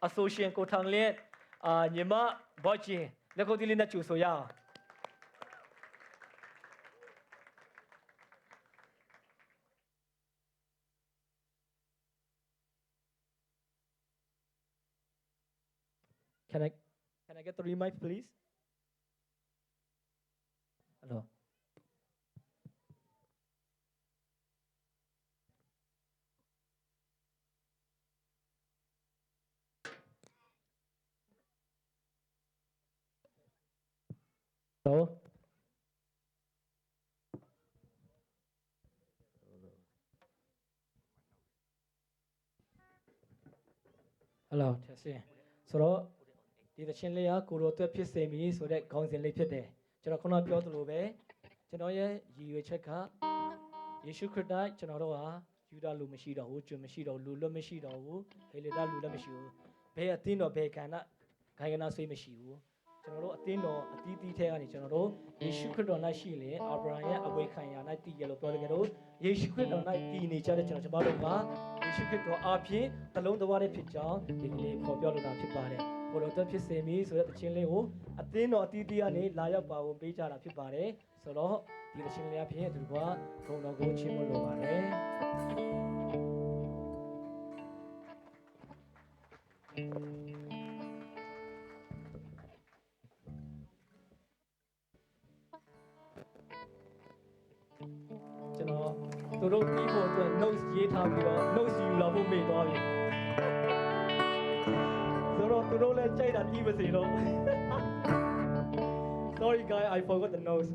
အဆိုရှင်ကိုထောင်လင်းညီမဘော့ချင်းလက်ခုပ်တီးလေးနဲ့ကြိုဆိုရအောင် Can I get 3 mics please? Hello. Hello. Hello, testing. So ဒီသချင်းလေးကကိုရိုအတွက်ဖြစ်စေမည်ဆိုတဲ့ခေါင်းစဉ်လေးဖြစ်တယ်ကျွန်တော်ခုနပြောသလိုပဲကျွန်တော်ရဲ့ရည်ရွယ်ချက်ကယေရှုခရစ်တိုင်ကျွန်တော်တို့ဟာယူဒလူမရှိတော့ဘူးကျွမရှိတော့လူလွတ်မရှိတော့ဘူးဟေလေတာလူလည်းမရှိဘူးဘယ်အသင်းတော်ဘယ်ခန္ဓာခိုင်ကနာဆွေးမရှိဘူးကျွန်တော်တို့အသင်းတော်အသီးသီးထဲကနေကျွန်တော်တို့ယေရှုခရစ်တော်၌ရှိလေအာဗြဟံရဲ့အဝေခံရာ၌တည်ရလို့ပြောတယ်ကြတော့ယေရှုခရစ်တော်၌တည်နေကြတဲ့ကျွန်တော်တို့ကယေရှုခရစ်တော်အပြင်တလုံးတဝါတဲ့ဖြစ်ကြောင်းဒီကနေ့ပေါ်ပြောလိုတာဖြစ်ပါတယ်ကိုလိုတော့ဖြစ်စေမည်ဆိုတဲ့တခြင်းလေးကိုအသင်းတော်အသီးသီးကနေလာရောက်ပါဝင်ပေးကြတာဖြစ်ပါတယ်ဆိုတော့ဒီတခြင်းလေးအဖြစ်သူကဂုဏ်တော်ကိုချီးမွမ်းလိုပါတယ်ကျွန်တော်သူတို့ပြီးဖို့အတွက် notes ရေးထားပြီးတော့ notes ယူလာဖို့မေ့သွားပြီဆိုတော့သူတို့လည်းကြိုက်တာပြီးပါစေတော့ Sorry guys I forgot the notes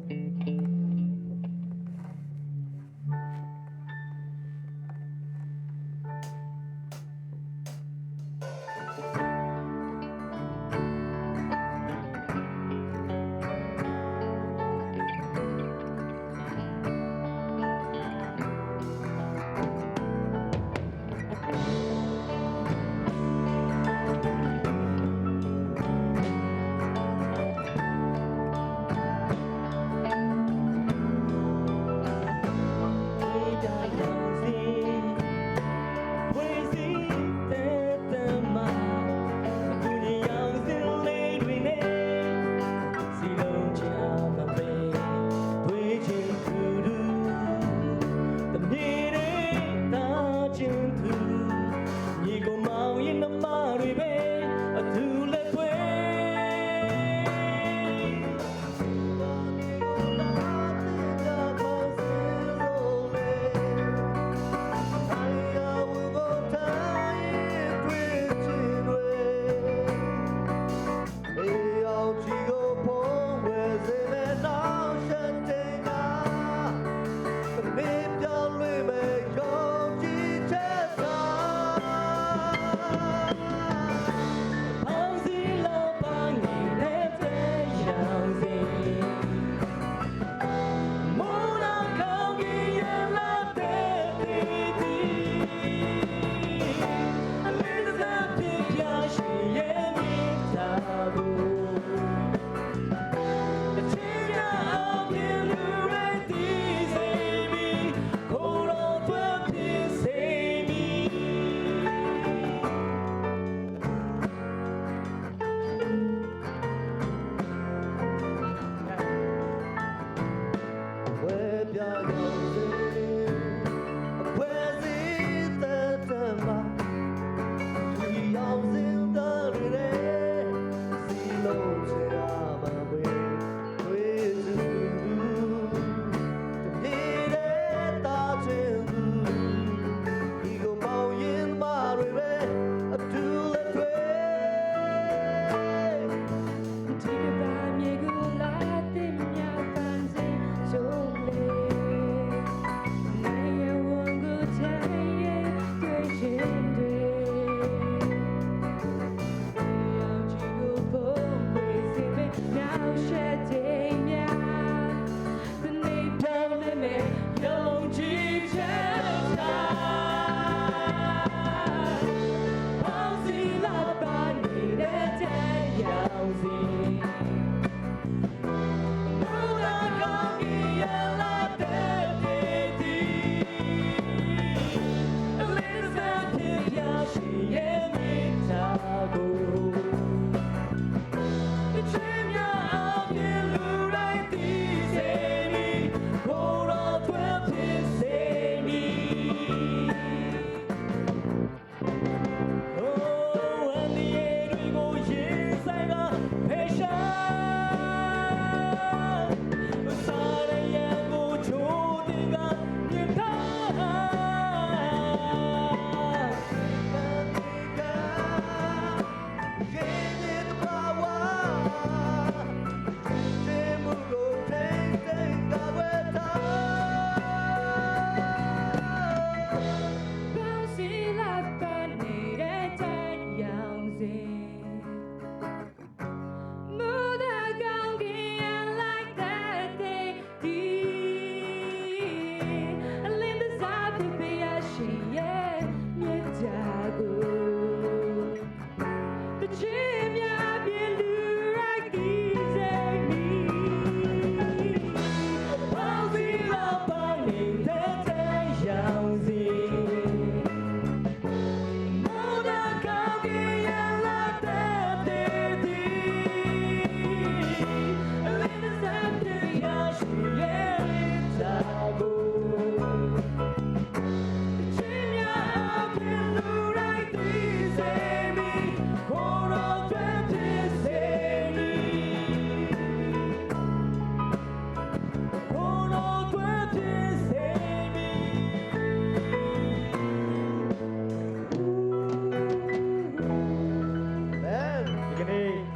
ချင်းများပြလူရိုက်ဒီစိတ်မီပေါင်းစီတော့ပါနေတဲ့တဲ့ရောင်စီ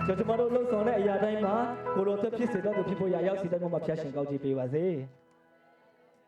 ကျွန်တော်တို့လှုပ်ဆောင်တဲ့အရာတိုင်းမှာကိုလိုတက်ဖြစ်စေတော့သူဖြစ်ဖို့ရရောက်စီတိုင်းမှာဖျက်ရှင်ကောက်ကြည့်ပေးပါစေ။